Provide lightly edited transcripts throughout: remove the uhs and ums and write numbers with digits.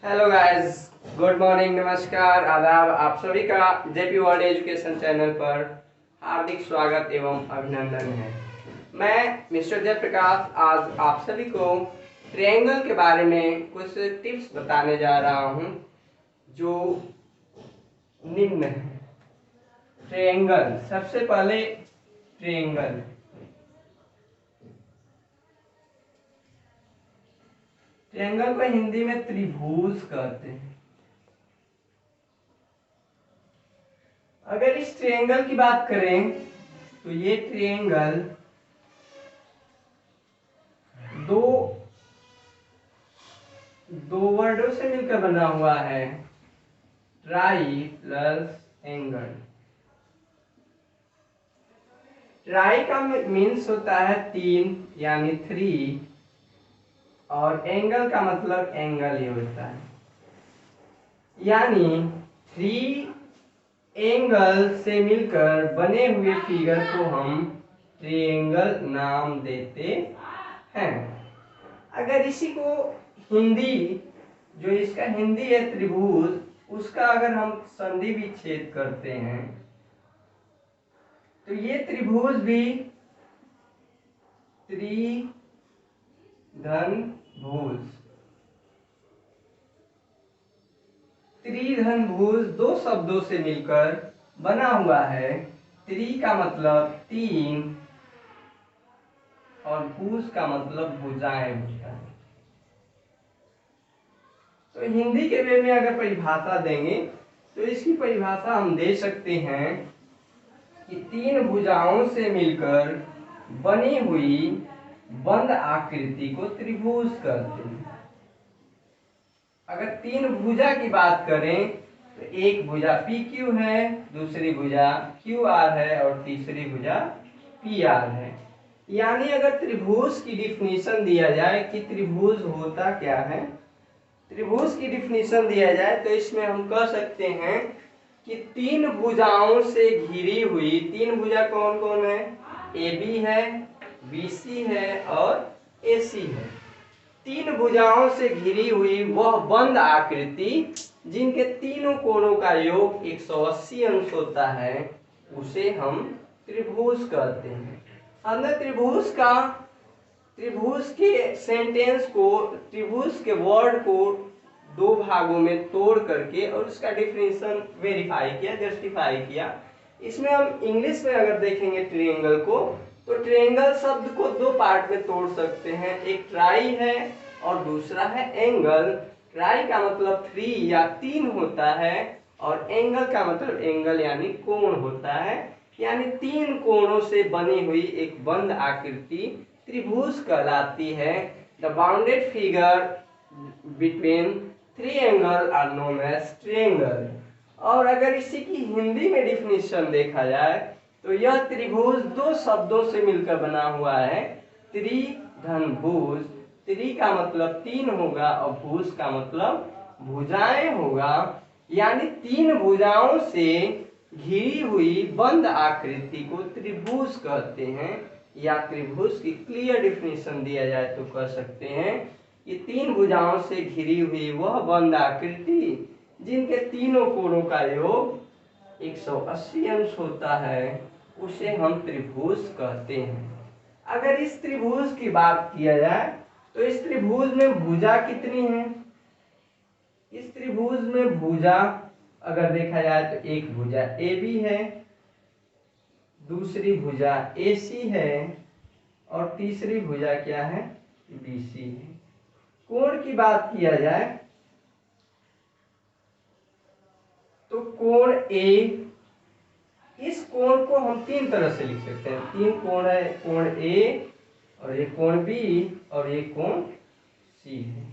Hello guys, good morning, नमस्कार, आदाब। आप सभी का जेपी वर्ल्ड एजुकेशन चैनल पर हार्दिक स्वागत एवं अभिनंदन है। मैं मिस्टर जयप्रकाश आज आप सभी को ट्रायंगल के बारे में कुछ टिप्स बताने जा रहा हूं जो निम्न है। ट्रायंगल, सबसे पहले ट्रायंगल ट्रायंगल को हिंदी में त्रिभुज कहते हैं। अगर इस ट्रायंगल की बात करें तो ये ट्रायंगल दो दो वर्डों से मिलकर बना हुआ है, ट्राई प्लस एंगल। ट्राई का मीन्स होता है तीन यानी थ्री, और एंगल का मतलब एंगल ही होता है, यानी थ्री एंगल से मिलकर बने हुए फिगर को हम ट्रायंगल नाम देते हैं। अगर इसी को हिंदी, जो इसका हिंदी है त्रिभुज, उसका अगर हम संधि विच्छेद करते हैं तो ये त्रिभुज भी त्रिधन भुज, त्रिधन भुज दो शब्दों से मिलकर बना हुआ है। त्रि का मतलब तीन और भुज का मतलब भुजाएं होता है। तो हिंदी के वे में अगर परिभाषा देंगे तो इसकी परिभाषा हम दे सकते हैं कि तीन भुजाओं से मिलकर बनी हुई बंद आकृति को त्रिभुज कहते हैं। अगर तीन भुजा की बात करें तो एक भुजा पी क्यू है, दूसरी भुजा क्यू आर है और तीसरी भुजा पी आर है। यानी अगर त्रिभुज की डिफिनीशन दिया जाए कि त्रिभुज होता क्या है, त्रिभुज की डिफिनीशन दिया जाए तो इसमें हम कह सकते हैं कि तीन भुजाओं से घिरी हुई, तीन भुजा कौन कौन है, ए बी है, बी सी है और ए सी है। तीन भुजाओं से घिरी हुई वह बंद आकृति जिनके तीनों कोणों का योग 180 अंश होता है, उसे हम त्रिभुज कहते हैं। हमने त्रिभुज के सेंटेंस को, त्रिभुज के वर्ड को दो भागों में तोड़ करके और उसका डिफिनेशन वेरीफाई किया, जस्टिफाई किया। इसमें हम इंग्लिश में अगर देखेंगे ट्रायंगल को, तो ट्रायंगल शब्द को दो पार्ट में तोड़ सकते हैं, एक ट्राई है और दूसरा है एंगल। ट्राई का मतलब थ्री या तीन होता है और एंगल का मतलब एंगल यानी कोण होता है, यानी तीन कोणों से बनी हुई एक बंद आकृति त्रिभुज कहलाती है। The bounded figure between three angle are known as triangle. और अगर इसी की हिंदी में डिफिनीशन देखा जाए तो यह त्रिभुज दो शब्दों से मिलकर बना हुआ है, त्रिधन भुज। त्रि का मतलब तीन होगा और भुज का मतलब भुजाएं होगा, यानी तीन भुजाओं से घिरी हुई बंद आकृति को त्रिभुज कहते हैं। या त्रिभुज की क्लियर डिफिनेशन दिया जाए तो कह सकते हैं कि तीन भुजाओं से घिरी हुई वह बंद आकृति जिनके तीनों कोणों का योग 180 अंश होता है, उसे हम त्रिभुज कहते हैं। अगर इस त्रिभुज की बात किया जाए तो इस त्रिभुज में भुजा कितनी है? इस त्रिभुज में भुजा अगर देखा जाए तो एक भुजा ए बी है, दूसरी भुजा ए सी है और तीसरी भुजा क्या है, बी सी है। कोण की बात किया जाए तो कोण ए, इस कोण को हम तीन तरह से लिख सकते हैं। तीन कोण है, कोण ए और ये कोण बी और ये कोण सी है।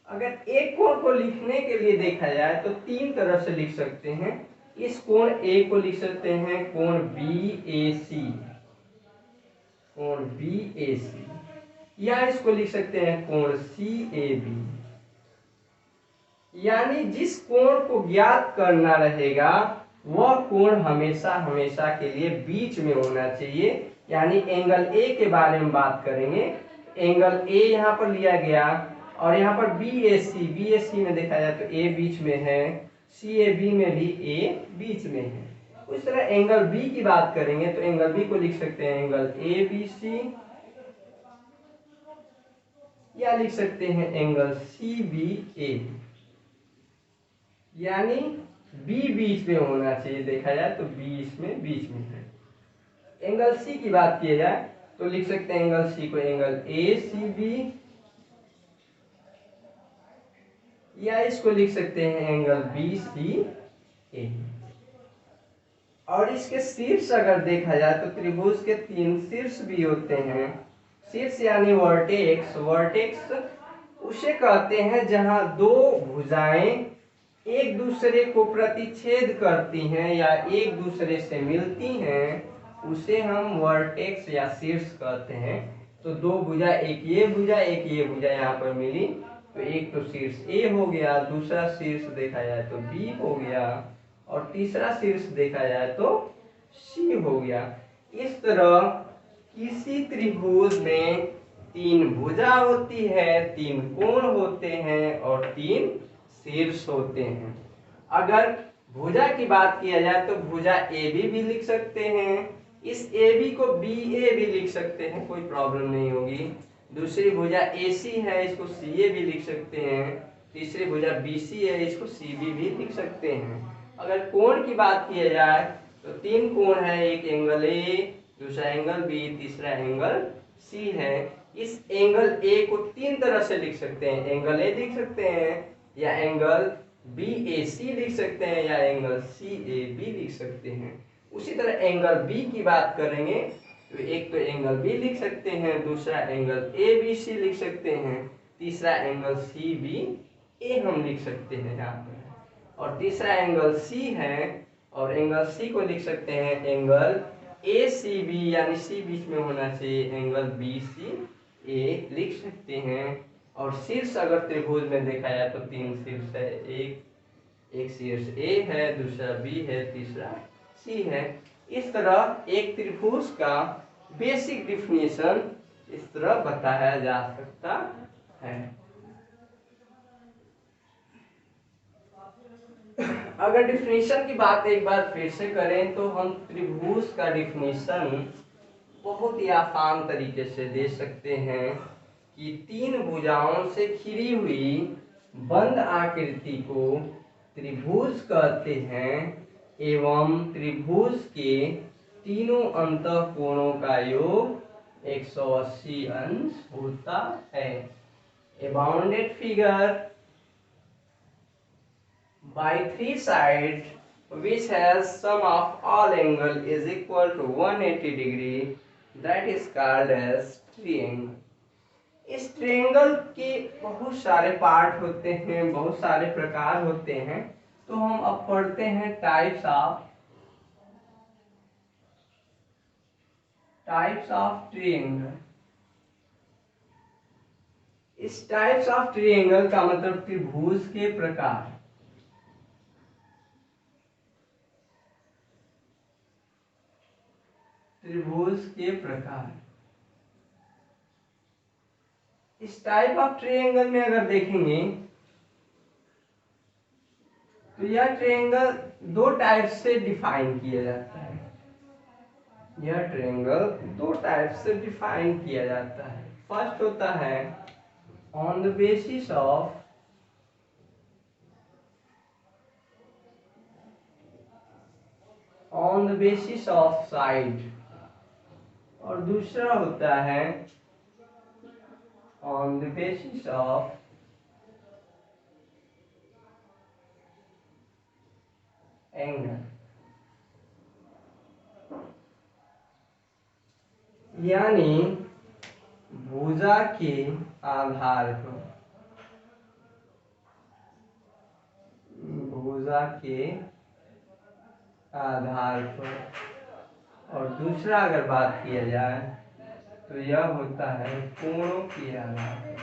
अगर एक कोण को लिखने के लिए देखा जाए तो तीन तरह से लिख सकते हैं। इस कोण ए को लिख सकते हैं कोण बी ए सी, कोण बी ए सी, या इसको लिख सकते हैं कोण सी ए बी। यानी जिस कोण को ज्ञात करना रहेगा वह कोण हमेशा हमेशा के लिए बीच में होना चाहिए। यानी एंगल ए के बारे में बात करेंगे, एंगल ए यहाँ पर लिया गया और यहाँ पर बी ए सी में देखा जाए तो ए बीच में है, सी ए बी में भी ए बीच में है। उस तरह एंगल बी की बात करेंगे तो एंगल बी को लिख सकते हैं एंगल ए बी सी, या लिख सकते हैं एंगल सी बी ए, यानी बी बीच में होना चाहिए, देखा जाए तो बी इसमें बीच में है। एंगल सी की बात किया जाए तो लिख सकते हैं एंगल सी को एंगल ए सी बी, या इसको लिख सकते हैं एंगल बी सी ए। और इसके शीर्ष अगर देखा जाए तो त्रिभुज के 3 शीर्ष भी होते हैं। शीर्ष यानी वर्टेक्स, वर्टेक्स उसे कहते हैं जहां दो भुजाएं एक दूसरे को प्रतिच्छेद करती हैं या एक दूसरे से मिलती हैं, उसे हम वर्टेक्स या शीर्ष कहते हैं। तो दो भुजा, एक ये भुजा यहाँ पर मिली, तो एक तो शीर्ष ए हो गया, दूसरा शीर्ष देखा जाए तो बी हो गया, और तीसरा शीर्ष देखा जाए तो सी हो गया। इस तरह किसी त्रिभुज में 3 भुजा होती है, 3 कोण होते हैं और 3 शीर्ष होते हैं। अगर भुजा की बात किया जाए तो भुजा ए बी भी लिख सकते हैं, इस ए बी को बी ए भी लिख सकते हैं, कोई प्रॉब्लम नहीं होगी। दूसरी भुजा ए सी है, इसको सी ए भी लिख सकते हैं। तीसरी भुजा बी सी है, इसको सी बी भी लिख सकते हैं। अगर कोण की बात किया जाए तो 3 कोण है, एक एंगल ए, दूसरा एंगल बी, तीसरा एंगल सी है। इस एंगल ए को 3 तरह से लिख सकते हैं, एंगल ए लिख सकते हैं, या एंगल बी ए सी लिख सकते हैं, या एंगल सी ए बी लिख सकते हैं। उसी तरह एंगल बी की बात करेंगे तो एक तो एंगल बी लिख सकते हैं, दूसरा एंगल ए बी सी लिख सकते हैं, तीसरा एंगल सी बी ए हम लिख सकते हैं यहाँ पर, और तीसरा एंगल सी है, और एंगल सी को लिख सकते हैं एंगल ए सी बी, यानी सी बीच में होना चाहिए, एंगल बी सी ए लिख सकते हैं। और शीर्ष अगर त्रिभुज में देखा जाए तो 3 शीर्ष है, एक शीर्ष ए है, दूसरा बी है, तीसरा सी है। इस तरह एक त्रिभुज का बेसिक डिफिनेशन इस तरह बताया जा सकता है। अगर डिफिनेशन की बात एक बार फिर से करें तो हम त्रिभुज का डिफिनेशन बहुत ही आसान तरीके से दे सकते हैं कि 3 भुजाओं से घिरी हुई बंद आकृति को त्रिभुज कहते हैं, एवं त्रिभुज के तीनों अंतःकोणों का योग 180 अंश होता है। A bounded figure by 3 sides which has sum of all angle is equal to 180 degree, that is called as triangle. इस ट्रायंगल के बहुत सारे पार्ट होते हैं, बहुत सारे प्रकार होते हैं। तो हम अब पढ़ते हैं टाइप्स ऑफ ट्रायंगल। इस टाइप्स ऑफ ट्रायंगल का मतलब त्रिभुज के प्रकार। त्रिभुज के प्रकार। इस टाइप ऑफ ट्रायंगल में अगर देखेंगे तो यह ट्रायंगल 2 टाइप से डिफाइन किया जाता है। यह ट्रायंगल 2 टाइप से डिफाइन किया जाता है। फर्स्ट होता है on the basis of side, और दूसरा होता है on the basis of angle, यानी भुजा के आधार पर, भुजा के आधार पर। और दूसरा अगर बात किया जाए तो यह होता है कोणों के आधार पर।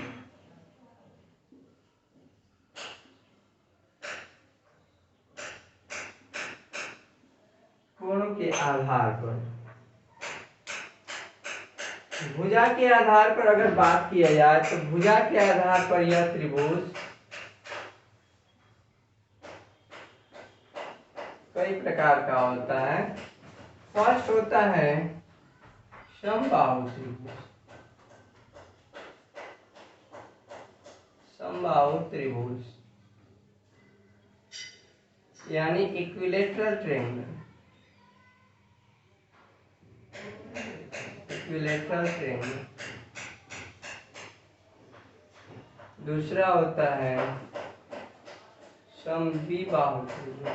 कोणों के आधार पर। भुजा के आधार पर अगर बात किया जाए तो भुजा के आधार पर यह त्रिभुज कई प्रकार का होता है। फर्स्ट होता है समबाहु त्रिभुज। समबाहु त्रिभुज यानी इक्विलेटरल ट्रायंगल। Equilateral triangle. दूसरा होता है समद्विबाहु त्रिभुज।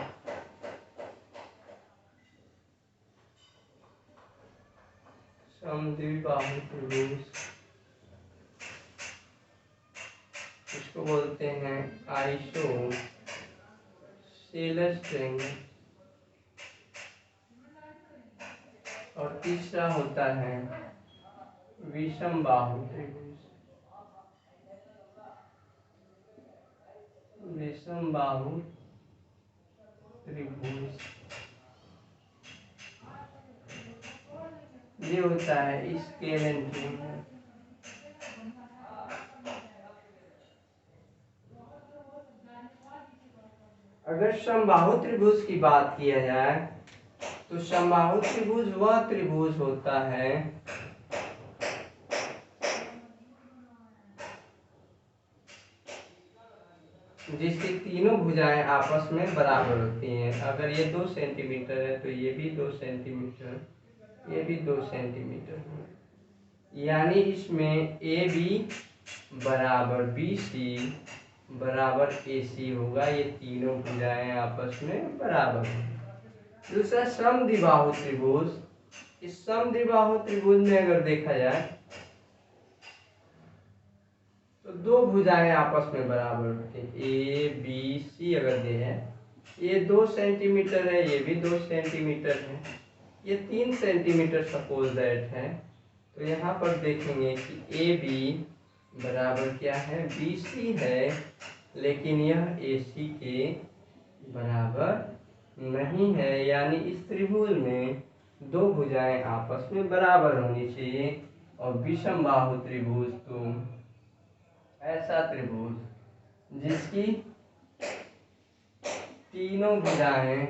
समद्विबाहु त्रिभुज इसको बोलते हैं आइसोसेलेस ट्रायंगल। और तीसरा होता है विषमबाहु त्रिभुज। विषमबाहु त्रिभुज ये होता है स्केलर ट्रायंगल। अगर समबाहु त्रिभुज की बात किया जाए तो समबाहु त्रिभुज वह त्रिभुज होता है जिसकी तीनों भुजाएं आपस में बराबर होती हैं। अगर ये 2 सेंटीमीटर है तो ये भी 2 सेंटीमीटर, ये भी 2 सेंटीमीटर है। यानी इसमें ए बी बराबर बी सी बराबर ए सी होगा। ये तीनों भुजाएं आपस में बराबर होंगी। दूसरा समद्विबाहु त्रिभुज। इस समद्विबाहु त्रिभुज में अगर देखा जाए तो 2 भुजाएं आपस में बराबर होती हैं। ए बी सी अगर दे है, ये 2 सेंटीमीटर है, ये भी 2 सेंटीमीटर है, ये 3 सेंटीमीटर सपोज दैट है। तो यहाँ पर देखेंगे कि ए बी बराबर क्या है, बी सी है, लेकिन यह ए सी के बराबर नहीं है। यानी इस त्रिभुज में 2 भुजाएं आपस में बराबर होनी चाहिए। और विषमबाहु त्रिभुज तो ऐसा त्रिभुज जिसकी तीनों भुजाएं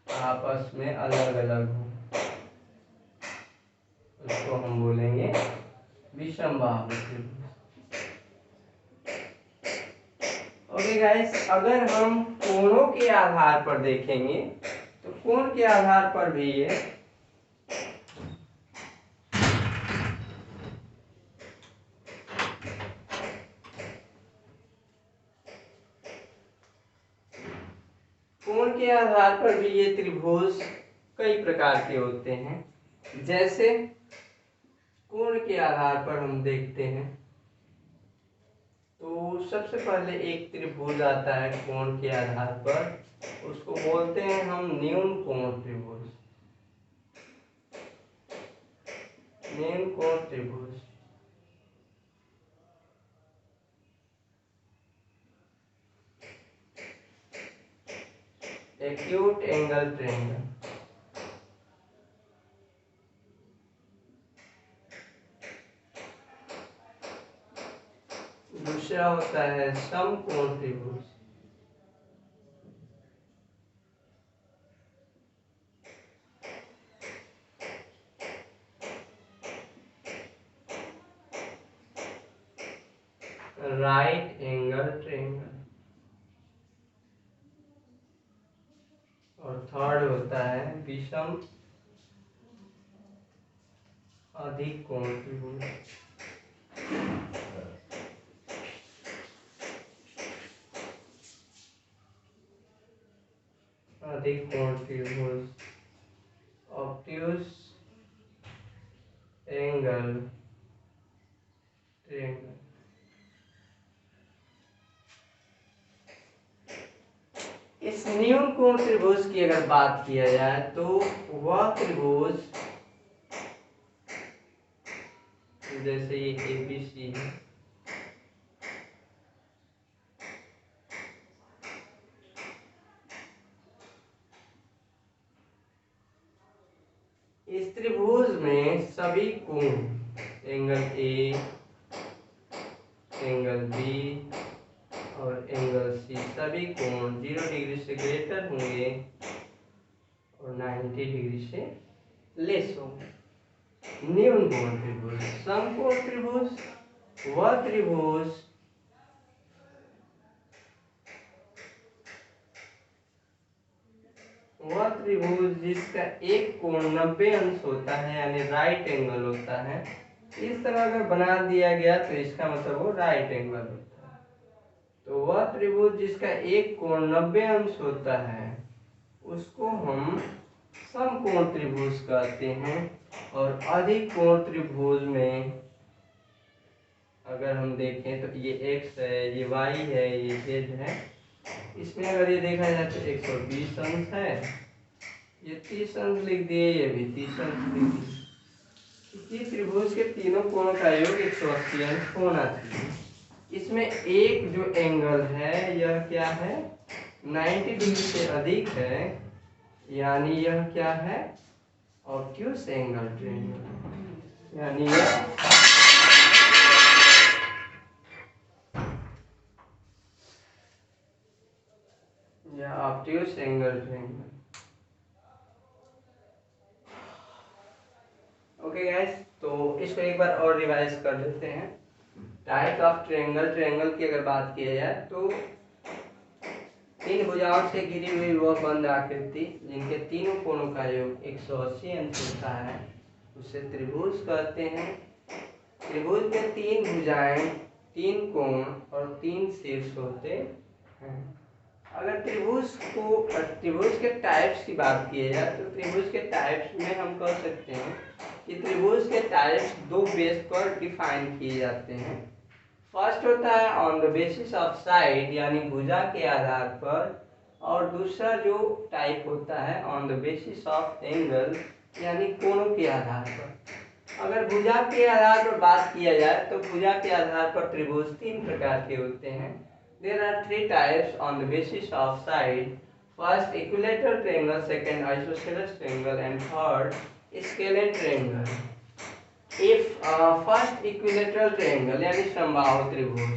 आपस में अलग अलग हो, उसको हम बोलेंगे विषमबाहु त्रिभुज। ओके गाइस, अगर हम कोणों के आधार पर देखेंगे तो कोण के आधार पर भी ये कोण के आधार पर भी ये त्रिभुज कई प्रकार के होते हैं। जैसे कोण के आधार पर हम देखते हैं तो सबसे पहले एक त्रिभुज आता है कोण के आधार पर, उसको बोलते हैं हम न्यून कोण त्रिभुज। न्यून कोण त्रिभुज। Acute angle triangle. दूसरा होता है समकोण त्रिभुज। Right angle triangle. और थर्ड होता है विषम अधिक कोण त्रिभुज। अधिक कोण त्रिभुज ऑब्ट्यूज एंगल ट्रायंगल। इस न्यून कोण त्रिभुज की अगर बात किया जाए तो वह त्रिभुज जैसे ये ABC है, इस त्रिभुज में सभी कोण एंगल ए, एंगल बी और एंगल सी सभी कोण 0 डिग्री से ग्रेटर होंगे और 90 डिग्री से लेस होंगे। न्यून कोण त्रिभुज, समकोण त्रिभुज वह त्रिभुज जिसका एक कोण 90 अंश होता है यानी राइट एंगल होता है। इस तरह अगर बना दिया गया तो इसका मतलब वो राइट एंगल होता है। तो वह त्रिभुज जिसका एक कोण 90 अंश होता है उसको हम समकोण त्रिभुज कहते हैं। और अधिक कोण त्रिभुज में अगर हम देखें तो ये x है, ये y है, ये z है। इसमें अगर ये देखा जाए तो 120 अंश है, ये 30 अंश लिख दिए, ये भी 30 अंश लिख दिए। इसी त्रिभुज के तीनों कोणों का योग 180 अंश होना चाहिए। इसमें एक जो एंगल है यह क्या है, 90 डिग्री से अधिक है, यानी यह क्या है, ऑब्ट्यूस एंगल ट्रायंगल, यानी यह obtuse angle triangle. Okay guys, तो इसको एक बार और रिवाइज कर लेते हैं। टाइप ऑफ ट्रायंगल की अगर बात की जाए तो तीन भुजाओं से घिरी हुई वह बंद आकृति जिनके तीनों कोणों का योग 180 अंश होता है उसे त्रिभुज कहते हैं। त्रिभुज के तीन भुजाएं, तीन कोण और तीन शीर्ष होते हैं। अगर त्रिभुज के टाइप्स की बात की जाए तो त्रिभुज के टाइप्स में हम कह सकते हैं कि त्रिभुज के टाइप्स दो बेस पर डिफाइन किए जाते हैं। फर्स्ट होता है on the basis of side यानी भुजा के आधार पर, और दूसरा जो टाइप होता है on the basis of angle यानी कोणों के आधार पर। अगर भुजा के आधार पर बात किया जाए तो भुजा के आधार पर त्रिभुज तीन प्रकार के होते हैं। There are three types on the basis of side. First equilateral triangle, second isosceles triangle and third scalene triangle. If first equilateral triangle यानी समबाहु त्रिभुज,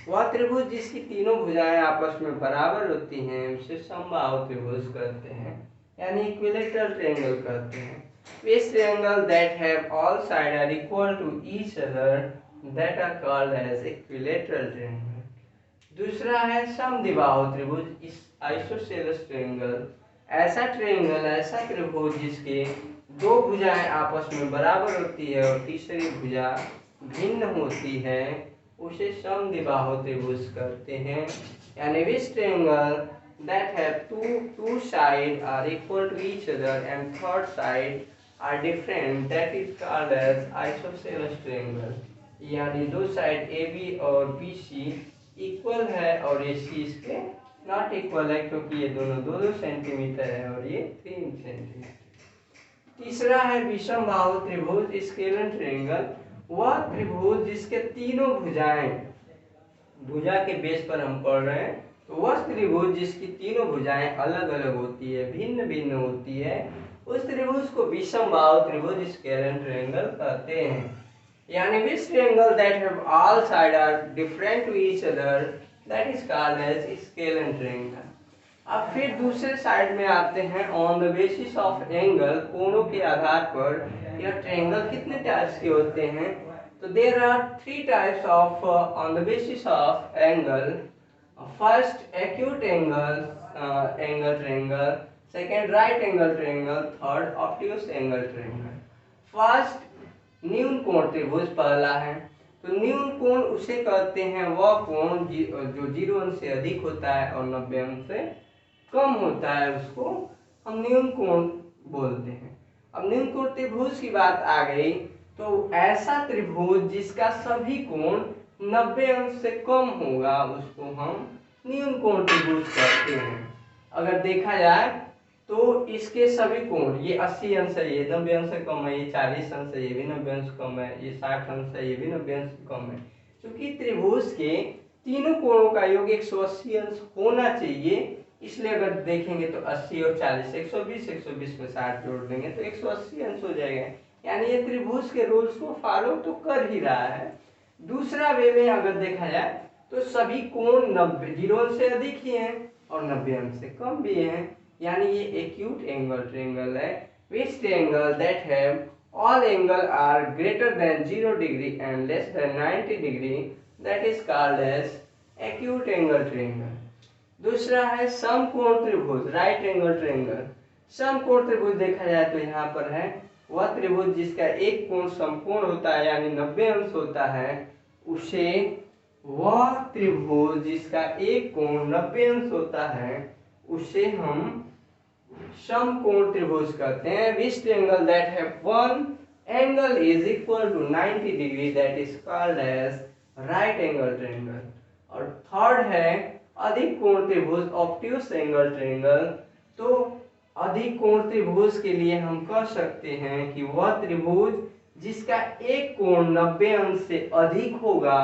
वह त्रिभुज जिसकी तीनों भुजाएं आपस में बराबर होती हैं उसे समबाहु त्रिभुज कहते हैं यानी इक्विलैटरल ट्रायंगल कहते हैं। This triangle that have all sides are equal to each other that are called as equilateral triangle. दूसरा है समद्विबाहु त्रिभुज, इस आइसोसेलेस ट्रायंगल, ऐसा ट्रायंगल, ऐसा त्रिभुज जिसके दो भुजाएं आपस में बराबर होती है और तीसरी भुजा भिन्न होती है उसे समद्विबाहु त्रिभुज कहते हैं। यानी which triangle that have two sides are equal to each other and third side are different that is called as isosceles triangle। यानी दो साइड AB और BC इक्वल है और ये सी इसके नॉट इक्वल है क्योंकि ये दोनों 2-2 सेंटीमीटर है और ये 3 सेंटीमीटर। तीसरा है विषमबाहु त्रिभुज स्केलेन ट्रायंगल, वह त्रिभुज जिसके तीनों भुजाएं, भुजा के बेस पर हम पढ़ रहे हैं, तो वह त्रिभुज जिसकी तीनों भुजाएं अलग अलग होती है, भिन्न भिन्न होती है, उस त्रिभुज को विषमबाहु त्रिभुज स्केलेन ट्रायंगल कहते हैं। यानी which triangle that have all side are different to each other that is called as scalene triangle. अब फिर दूसरे साइड में आते हैं on the basis of angle, कोणों के आधार पर यह ट्रायंगल कितने टाइप्स के होते हैं, तो there are three types of on the basis of angle. First acute angle triangle, second right angle triangle, third obtuse angle triangle. First न्यून कोण त्रिभुज पहला है, तो न्यून कोण उसे कहते हैं वह कोण जो 0 अंश से अधिक होता है और 90 अंश से कम होता है, उसको हम न्यून कोण बोलते हैं। अब न्यून कोण त्रिभुज की बात आ गई तो ऐसा त्रिभुज जिसका सभी कोण 90 अंश से कम होगा उसको हम न्यून कोण त्रिभुज कहते हैं। अगर देखा जाए तो इसके सभी कोण, ये 80 अंश है, ये 90 अंश से कम है, ये 40 अंश है, ये भी 90 अंश कम है, ये 60 अंश है, ये भी 90 अंश कम है। क्योंकि त्रिभुज के तीनों कोणों का योग 180 अंश होना चाहिए, इसलिए अगर देखेंगे तो 80 और 40 120, 120 में 60 जोड़ देंगे तो 180 अंश हो जाएगा। यानी ये त्रिभुज के रूल्स को फॉलो तो कर ही रहा है। दूसरा वे में अगर देखा जाए तो सभी कोण 90 0 से अधिक ही हैं और 90 अंश से कम भी हैं। यानी ये एक्यूट एंगल ट्रायंगल है। Which triangle that have all angle are greater than 0 degree and less than 90 degree, that is called as acute angle triangle. दूसरा है समकोण त्रिभुज, राइट एंगल ट्रायंगल। समकोण त्रिभुज देखा जाए तो यहाँ पर है वह त्रिभुज जिसका एक कोण समकोण होता है यानी 90 अंश होता है, उसे वह त्रिभुज जिसका एक कोण 90 अंश होता है उसे हम समकोण त्रिभुज कहते हैं। Which triangle that have one angle is equal to 90 degree, that is called as right angle triangle. और थर्ड है अधिक कोण त्रिभुज, ऑब्ट्यूस एंगल ट्रायंगल। तो अधिक कोण त्रिभुज के लिए हम कह सकते हैं कि वह त्रिभुज जिसका एक कोण 90 अंश से अधिक होगा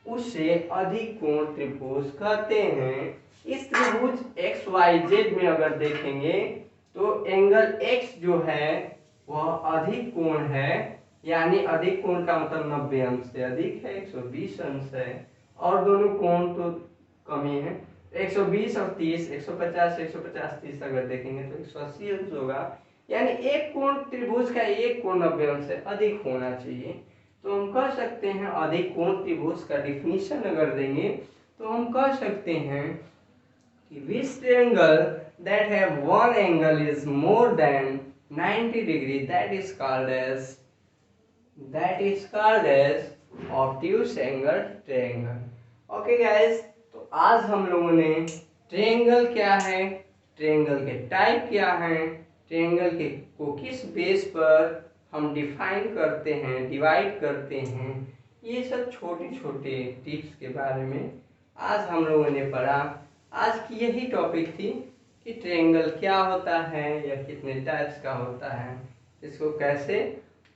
उसे अधिक कोण त्रिभुज कहते हैं। इस त्रिभुज एक्स वाई जेड में अगर देखेंगे तो एंगल एक्स जो है वह अधिक कोण है, यानी अधिक कोण का मतलब 90 अंश से अधिक है, 120 अंश है। और दोनों कोण तो कम ही है, 120 और 30, 150 150 30 अगर देखेंगे तो 180 अंश होगा। यानी एक कोण त्रिभुज का एक कोण 90 अंश से अधिक होना चाहिए। तो हम कह सकते हैं अधिक कोण त्रिभुज का डिफिनीशन अगर देंगे तो हम कह सकते हैं कि which triangle that have one angle is more than 90 degree, that is called as obtuse angle triangle. Okay guys, तो आज हम लोगों ने ट्रायंगल क्या है, ट्रायंगल के टाइप क्या हैं, ट्रायंगल के को किस बेस पर हम डिफाइन करते हैं, डिवाइड करते हैं, ये सब छोटे छोटे टिप्स के बारे में आज हम लोगों ने पढ़ा। आज की यही टॉपिक थी कि ट्रायंगल क्या होता है या कितने टाइप्स का होता है, इसको कैसे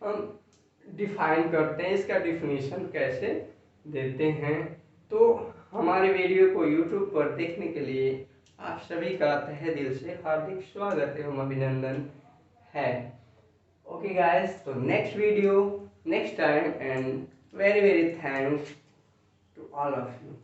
हम डिफाइन करते हैं, इसका डिफिनीशन कैसे देते हैं। तो हमारे वीडियो को YouTube पर देखने के लिए आप सभी का तहे दिल से हार्दिक स्वागत एवं अभिनंदन है। ओके गाइस, तो next video next time and very very thanks to all of you.